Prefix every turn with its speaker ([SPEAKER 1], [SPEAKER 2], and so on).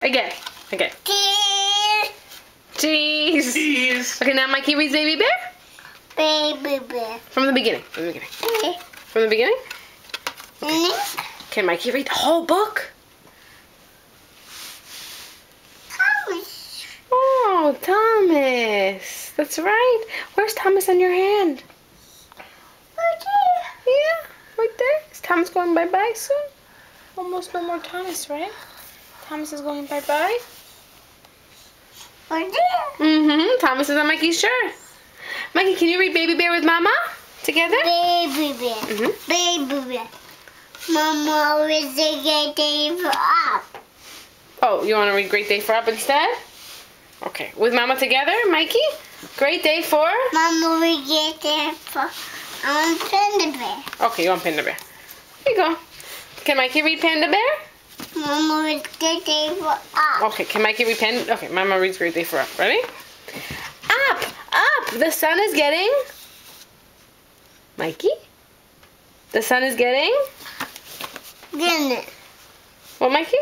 [SPEAKER 1] Again. Okay.
[SPEAKER 2] Cheese.
[SPEAKER 1] Cheese. Okay, now Mikey reads Baby Bear.
[SPEAKER 2] Baby Bear.
[SPEAKER 1] From the beginning.
[SPEAKER 2] Okay.
[SPEAKER 1] From the beginning? Okay. Can Mikey read the whole book?
[SPEAKER 2] Thomas.
[SPEAKER 1] Oh, Thomas. That's right. Where's Thomas on your hand?
[SPEAKER 2] Right here.
[SPEAKER 1] Yeah, right there. Is Thomas going bye-bye soon? Almost no more Thomas, right? Thomas is going bye-bye.
[SPEAKER 2] Right there.
[SPEAKER 1] Mm-hmm. Thomas is on Mikey's shirt. Mikey, can you read Baby Bear with Mama together?
[SPEAKER 2] Baby Bear. Baby Bear. Mama was a great day for up.
[SPEAKER 1] Oh, you want to read Great Day for Up instead? Okay. With Mama together, Mikey? Great Day for?
[SPEAKER 2] Mama was a great day for Panda Bear.
[SPEAKER 1] Okay, you want Panda Bear. Here you go. Can Mikey read Panda Bear?
[SPEAKER 2] Mama was a great day for up.
[SPEAKER 1] Okay, can Mikey read Panda? Okay, Mama reads Great Day for Up. Ready? Up! Up! The sun is getting... Mikey? The sun is getting...
[SPEAKER 2] Didn't it?
[SPEAKER 1] What, Mikey?